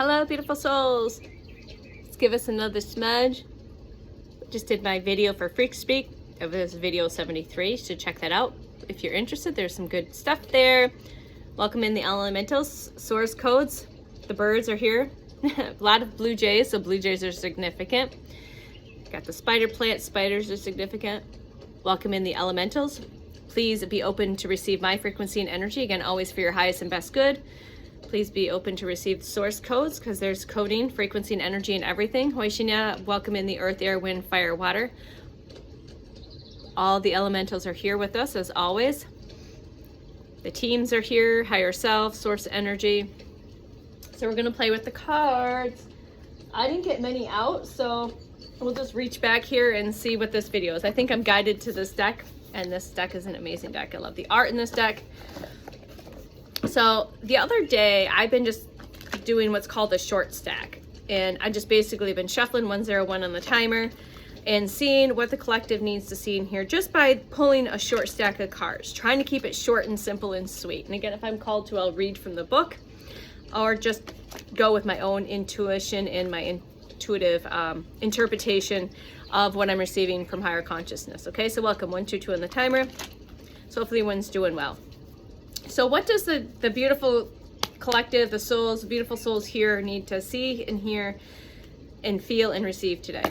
Hello, beautiful souls. Let's give us another smudge. Just did my video for Freak Speak. It was video 73, so check that out. If you're interested, there's some good stuff there. Welcome in the elementals, source codes. The birds are here. A lot of blue jays, so blue jays are significant. Got the spider plant, spiders are significant. Welcome in the elementals. Please be open to receive my frequency and energy. Again, always for your highest and best good. Please be open to receive source codes because there's coding, frequency, and energy and everything. Hoishinya, welcome in the earth, air, wind, fire, water. All the elementals are here with us as always. The teams are here, higher self, source energy. So we're gonna play with the cards. I didn't get many out, so we'll just reach back here and see what this video is. I think I'm guided to this deck, and this deck is an amazing deck. I love the art in this deck. So the other day, I've been just doing what's called a short stack. And I just basically been shuffling 101 on the timer and seeing what the collective needs to see in here just by pulling a short stack of cards, trying to keep it short and simple and sweet. And again, if I'm called to, I'll read from the book or just go with my own intuition and my intuitive interpretation of what I'm receiving from higher consciousness. Okay, so welcome, 122 on the timer. So hopefully everyone's doing well. So what does the beautiful collective, the souls, the beautiful souls here need to see and hear and feel and receive today?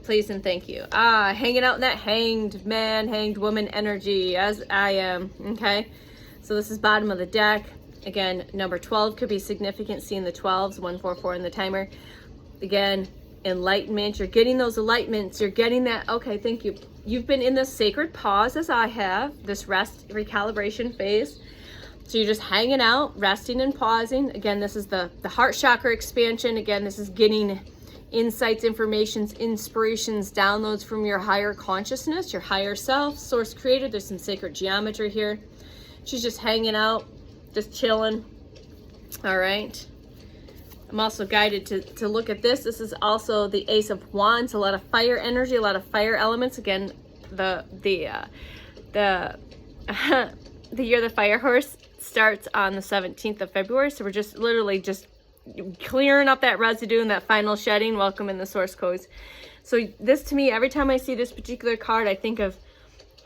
Please and thank you. Hanging out in that hanged man, hanged woman energy as I am, okay? So this is bottom of the deck. Again, number 12 could be significant, seeing the 12s, 144 in the timer. Again, enlightenment, you're getting those enlightenments, you're getting that, okay, thank you. You've been in this sacred pause as I have, this rest, recalibration phase. So you're just hanging out, resting and pausing. Again, this is the heart chakra expansion. Again, this is getting insights, informations, inspirations, downloads from your higher consciousness, your higher self, source creator. There's some sacred geometry here. She's just hanging out, just chilling. All right. I'm also guided to look at this. This is also the Ace of Wands, a lot of fire energy, a lot of fire elements. Again, the year of the fire horse starts on the 17th of February. So we're just literally just clearing up that residue and that final shedding. Welcome in the source codes. So this, to me, every time I see this particular card, I think of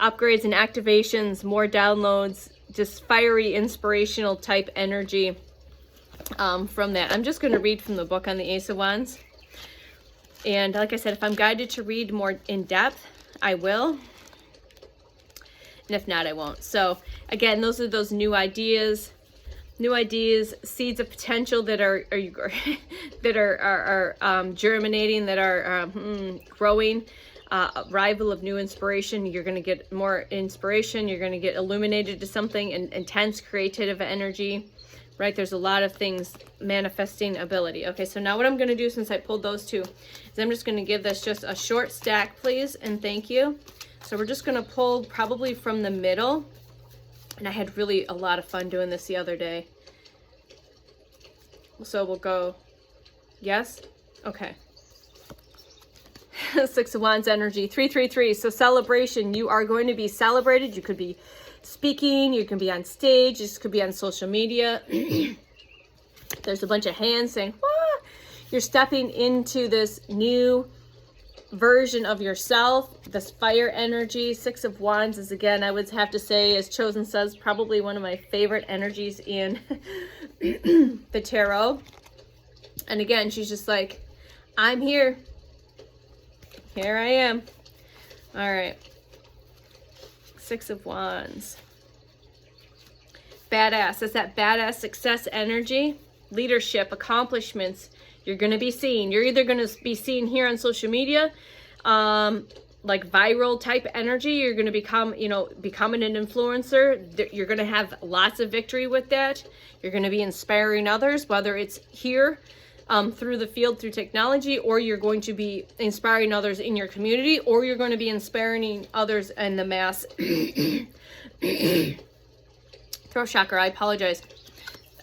upgrades and activations, more downloads, just fiery, inspirational type energy from that. I'm just going to read from the book on the Ace of Wands. And like I said, if I'm guided to read more in depth, I will. And if not, I won't. So again, those are those new ideas, seeds of potential that are germinating, that are growing. Arrival of new inspiration. You're going to get more inspiration. You're going to get illuminated to something, and intense creative energy. Right? There's a lot of things, manifesting ability. Okay, so now what I'm going to do, since I pulled those two, is I'm just going to give this just a short stack, please, and thank you. So we're just going to pull probably from the middle. And I had really a lot of fun doing this the other day. So we'll go, yes? Okay. 6 of Wands energy, 333. So celebration, you are going to be celebrated. You could be speaking, you can be on stage, this could be on social media. There's a bunch of hands saying, "What?" You're stepping into this new version of yourself, this fire energy. 6 of Wands is, again, I would have to say, as Chosen says, probably one of my favorite energies in the tarot. And again, she's just like, I'm here. Here I am. All right. 6 of Wands. Badass. That's that badass success energy, leadership, accomplishments. You're going to be seen. You're either going to be seen here on social media, like viral type energy. You're going to become, becoming an influencer. You're going to have lots of victory with that. You're going to be inspiring others, whether it's here, through the field, through technology, or you're going to be inspiring others in your community, or you're going to be inspiring others in the mass. Throat chakra, I apologize.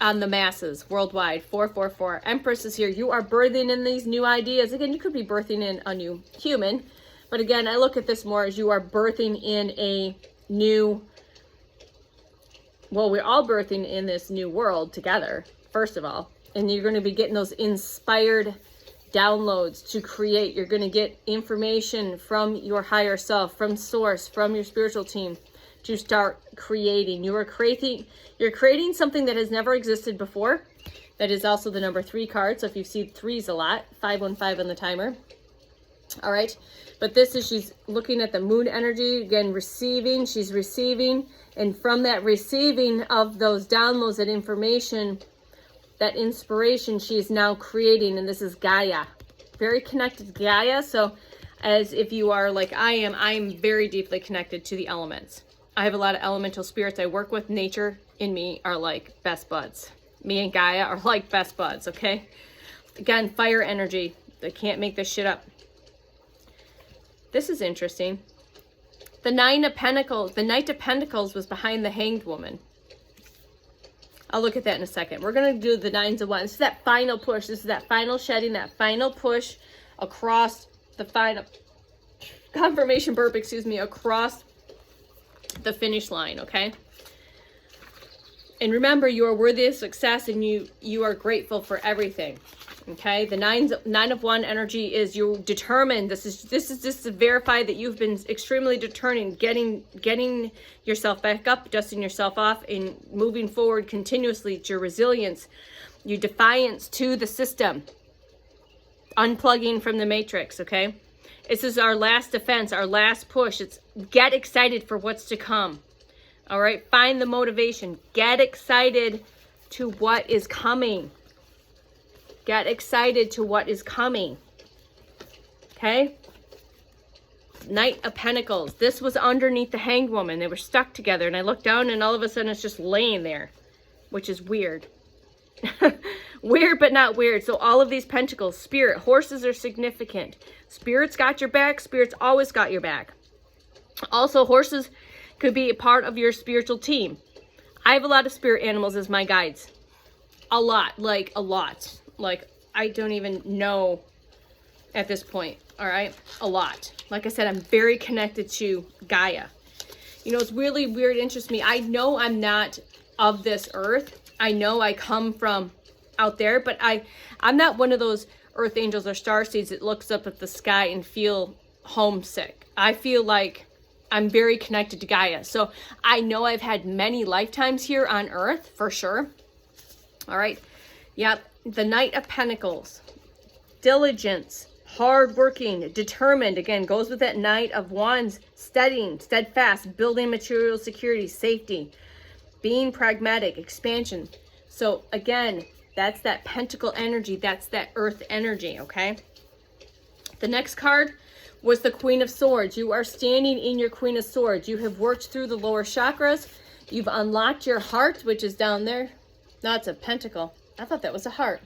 On the masses worldwide. 444. Empress is here. You are birthing in these new ideas. Again, you could be birthing in a new human, but again, I look at this more as you are birthing in a new, well, we're all birthing in this new world together, first of all. And you're going to be getting those inspired downloads to create. You're going to get information from your higher self, from source, from your spiritual team to start creating. You're creating something that has never existed before. That is also the number 3 card. So if you see 3s a lot, 515 on the timer. All right. But this is, she's looking at the moon energy, again, receiving. She's receiving. And from that receiving of those downloads, that information, that inspiration, she is now creating. And this is Gaia. Very connected to Gaia. So as if you are like I am very deeply connected to the elements. I have a lot of elemental spirits I work with. Nature and me are like best buds. Me and Gaia are like best buds, okay? Again, fire energy. They can't make this shit up. This is interesting. The Nine of Pentacles, the Knight of Pentacles was behind the Hanged Woman. I'll look at that in a second. We're going to do the Nines of Wands. This is that final push. This is that final shedding, that final push across the final confirmation burp, excuse me, across the finish line, okay? And remember, you are worthy of success, and you are grateful for everything. Okay, the Nine of Wands energy is you're determined. This is just to verify that you've been extremely determined, getting yourself back up, dusting yourself off, and moving forward continuously. It's your resilience, your defiance to the system, unplugging from the matrix. Okay, this is our last defense, our last push. It's get excited for what's to come. All right, find the motivation. Get excited to what is coming. Get excited to what is coming. Okay? Knight of Pentacles. This was underneath the Hanged Woman. They were stuck together. And I looked down and all of a sudden it's just laying there. Which is weird. Weird but not weird. So all of these pentacles. Spirit. Horses are significant. Spirit's got your back. Spirit's always got your back. Also, horses could be a part of your spiritual team. I have a lot of spirit animals as my guides. A lot. Like a lot. Like, I don't even know at this point, all right? A lot. Like I said, I'm very connected to Gaia. You know, it's really weird, interests me. I know I'm not of this earth. I know I come from out there, but I'm not one of those earth angels or starseeds that looks up at the sky and feel homesick. I feel like I'm very connected to Gaia. So I know I've had many lifetimes here on earth, for sure. All right. Yep. The Knight of Pentacles, diligence, hardworking, determined, again, goes with that Knight of Wands, studying, steadfast, building material security, safety, being pragmatic, expansion. So again, that's that pentacle energy, that's that earth energy, okay? The next card was the Queen of Swords. You are standing in your Queen of Swords. You have worked through the lower chakras. You've unlocked your heart, which is down there. No, it's a pentacle. I thought that was a heart.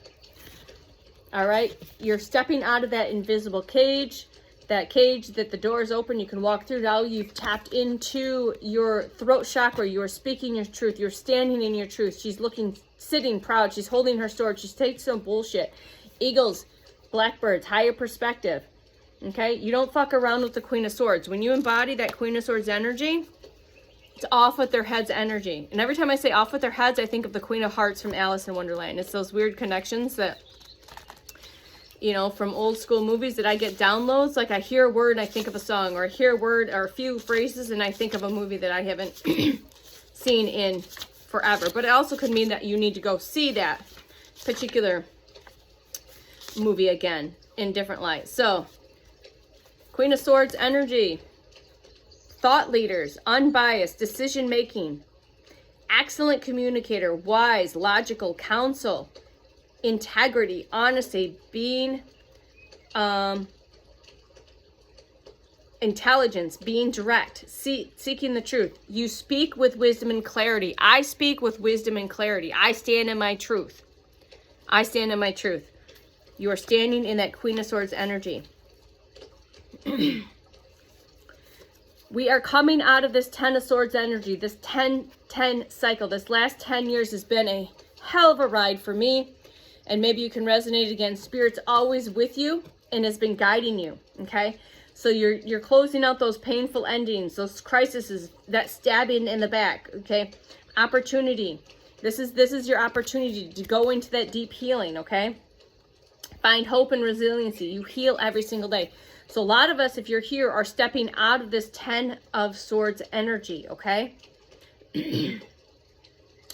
All right. You're stepping out of that invisible cage, that cage that the door is open. You can walk through. Now you've tapped into your throat chakra. You are speaking your truth. You're standing in your truth. She's looking, sitting proud. She's holding her sword. She's taking some bullshit. Eagles, blackbirds, higher perspective. Okay. You don't fuck around with the Queen of Swords. When you embody that Queen of Swords energy, it's off with their heads energy. And every time I say off with their heads, I think of the Queen of Hearts from Alice in Wonderland. It's those weird connections that, you know, from old school movies that I get downloads. Like I hear a word and I think of a song, or I hear a word or a few phrases and I think of a movie that I haven't seen in forever. But it also could mean that you need to go see that particular movie again in different light. So, Queen of Swords energy. Thought leaders, unbiased, decision-making, excellent communicator, wise, logical, counsel, integrity, honesty, being, intelligence, being direct, seeking the truth. You speak with wisdom and clarity. I speak with wisdom and clarity. I stand in my truth. I stand in my truth. You are standing in that Queen of Swords energy. We are coming out of this 10 of Swords energy, this 10-10 cycle. This last 10 years has been a hell of a ride for me. And maybe you can resonate again. Spirit's always with you and has been guiding you, okay? So you're closing out those painful endings, those crises, that stabbing in the back, okay? Opportunity. This is your opportunity to go into that deep healing, okay? Find hope and resiliency. You heal every single day. So a lot of us, if you're here, are stepping out of this 10 of Swords energy, okay?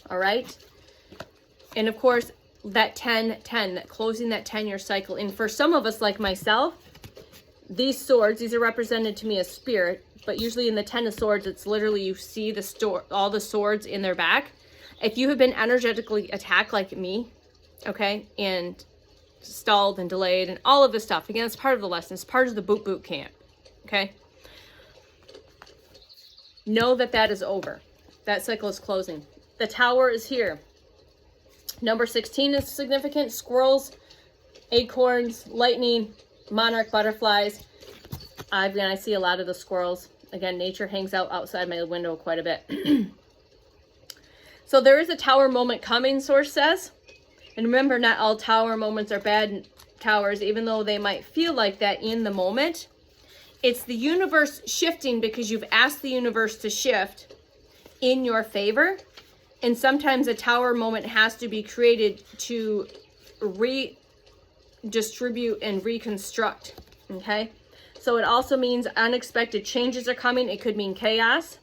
All right? And of course, that 10-10, that closing that 10-year cycle. And for some of us, like myself, these swords, these are represented to me as spirit, but usually in the 10 of Swords, it's literally you see all the swords in their back. If you have been energetically attacked like me, okay, and stalled and delayed and all of this stuff, again, it's part of the lesson. It's part of the boot camp, okay? Know that that is over. That cycle is closing. The Tower is here. Number 16 is significant. Squirrels, acorns, lightning, monarch butterflies. I see a lot of the squirrels. Again, nature hangs out outside my window quite a bit. So there is a tower moment coming, Source says. And remember, not all tower moments are bad towers, even though they might feel like that in the moment. It's the universe shifting because you've asked the universe to shift in your favor. And sometimes a tower moment has to be created to redistribute and reconstruct, okay? So it also means unexpected changes are coming. It could mean chaos.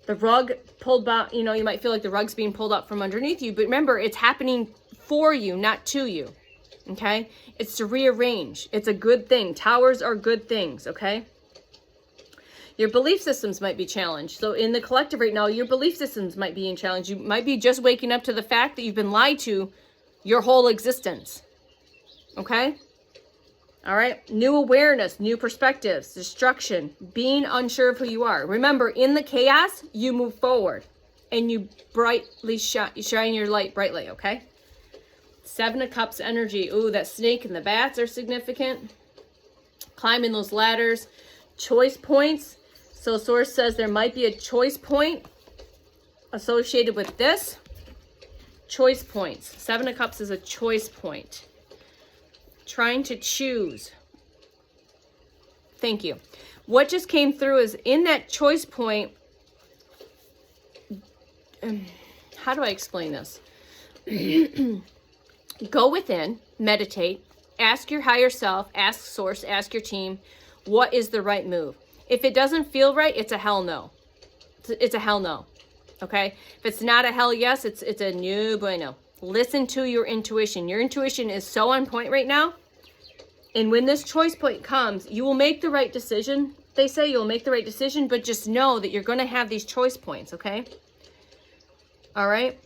The rug pulled back, you know, you might feel like the rug's being pulled up from underneath you, but remember, it's happening for you, not to you, okay? It's to rearrange. It's a good thing. Towers are good things, okay? Your belief systems might be challenged. So in the collective right now, your belief systems might be in challenge. You might be just waking up to the fact that you've been lied to your whole existence, okay? All right, new awareness, new perspectives, destruction, being unsure of who you are. Remember, in the chaos, you move forward and you brightly shine your light brightly, okay? 7 of Cups energy. Ooh, that snake and the bats are significant. Climbing those ladders. Choice points. So Source says there might be a choice point associated with this. Choice points. 7 of Cups is a choice point. Trying to choose. Thank you. What just came through is in that choice point. How do I explain this? Go within, meditate, ask your higher self, ask Source, ask your team, what is the right move? If it doesn't feel right, it's a hell no. It's a hell no. Okay? If it's not a hell yes, it's a no bueno. Listen to your intuition. Your intuition is so on point right now. And when this choice point comes, you will make the right decision. They say you'll make the right decision, but just know that you're going to have these choice points, okay? All right?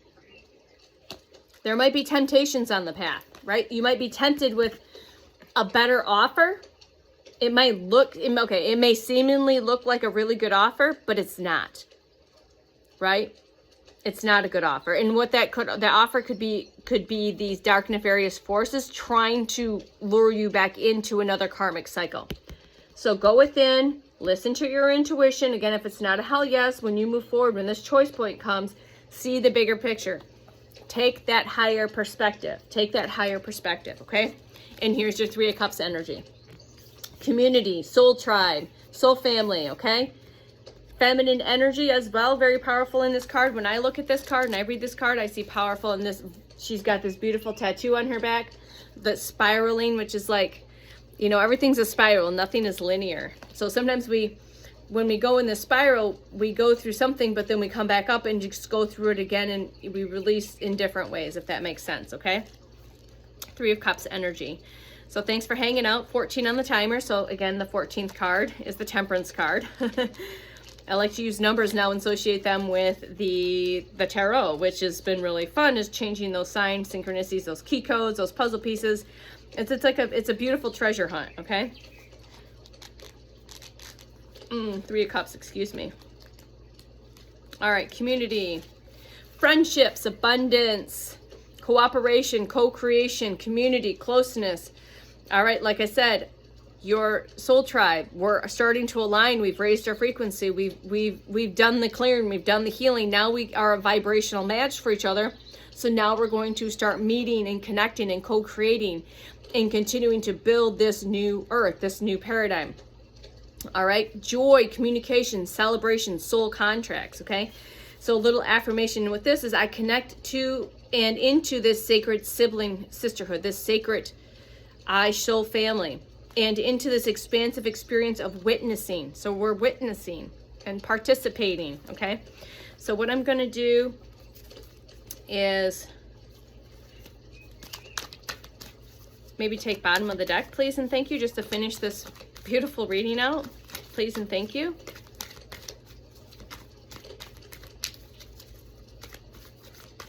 There might be temptations on the path, right? You might be tempted with a better offer. It might look, okay, it may seemingly look like a really good offer, but it's not, right? It's not a good offer. And what that offer could be these dark nefarious forces trying to lure you back into another karmic cycle. So go within, listen to your intuition. Again, if it's not a hell yes, when you move forward, when this choice point comes, see the bigger picture. Take that higher perspective. Take that higher perspective, okay? And here's your 3 of Cups energy. Community, soul tribe, soul family, okay? Feminine energy as well, very powerful in this card. When I look at this card and I read this card, I see powerful in this. She's got this beautiful tattoo on her back that's spiraling, which is like, you know, everything's a spiral. Nothing is linear. So sometimes when we go in the spiral, we go through something, but then we come back up and just go through it again and we release in different ways, if that makes sense, okay? 3 of Cups energy. So thanks for hanging out. 14 on the timer. So again, the 14th card is the Temperance card. I like to use numbers now and associate them with the tarot, which has been really fun, is changing those signs, synchronicities, those key codes, those puzzle pieces. It's a beautiful treasure hunt, okay? 3 of Cups, excuse me. All right, community, friendships, abundance, cooperation, co-creation, community, closeness. All right, like I said, your soul tribe, we're starting to align. We've raised our frequency. We've done the clearing. We've done the healing. Now we are a vibrational match for each other. So now we're going to start meeting and connecting and co-creating and continuing to build this new earth, this new paradigm. All right, joy, communication, celebration, soul contracts, okay? So a little affirmation with this is I connect to and into this sacred sibling sisterhood, this sacred I soul family, and into this expansive experience of witnessing. So we're witnessing and participating, okay? So what I'm going to do is maybe take bottom of the deck, please and thank you, just to finish this beautiful reading out. Please and thank you.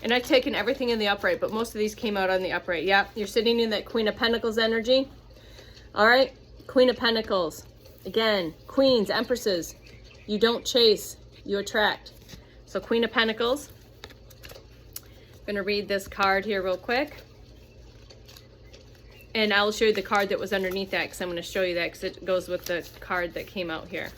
And I've taken everything in the upright, but most of these came out on the upright. Yeah, you're sitting in that Queen of Pentacles energy. All right, Queen of Pentacles. Again, queens, empresses. You don't chase, you attract. So Queen of Pentacles. I'm going to read this card here real quick. And I'll show you the card that was underneath that, because I'm going to show you that because it goes with the card that came out here.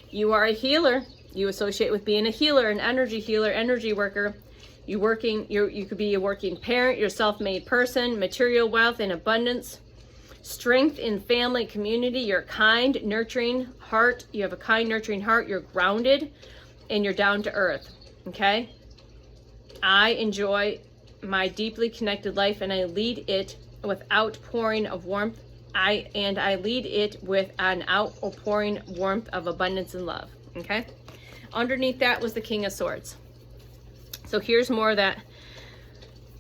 You are a healer. You associate with being a healer, an energy healer, energy worker. You could be a working parent, you're a self-made person, material wealth and abundance, strength in family, community. You're kind, nurturing heart. You have a kind, nurturing heart. You're grounded and you're down to earth. Okay. I enjoy my deeply connected life and I lead it with outpouring of warmth. I lead it with an outpouring warmth of abundance and love. Okay. Underneath that was the King of Swords. So here's more that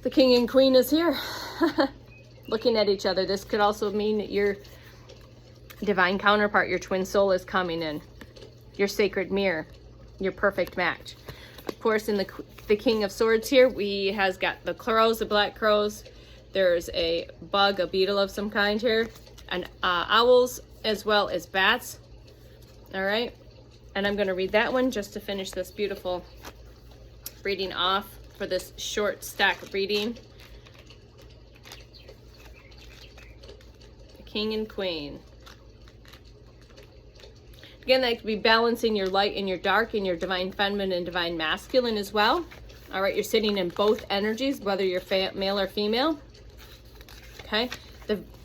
the King and Queen is here looking at each other. This could also mean that your divine counterpart, your twin soul, is coming in. Your sacred mirror, your perfect match. Of course, in the King of Swords here, has got the crows, the black crows. There's a bug, a beetle of some kind here, and owls as well as bats. All right. And I'm going to read that one just to finish this beautiful reading off for this short stack reading. The King and Queen. Again, that could be balancing your light and your dark and your divine feminine and divine masculine as well. All right, you're sitting in both energies, whether you're male or female. Okay.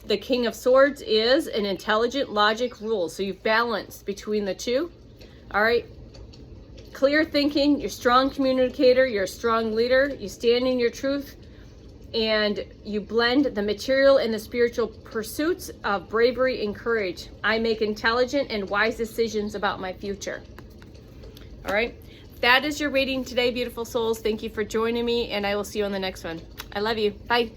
The King of Swords is an intelligent logic rule. So you've balanced between the two. All right, clear thinking, you're a strong communicator, you're a strong leader, you stand in your truth, and you blend the material and the spiritual pursuits of bravery and courage. I make intelligent and wise decisions about my future. All right, that is your reading today, beautiful souls. Thank you for joining me, and I will see you on the next one. I love you. Bye.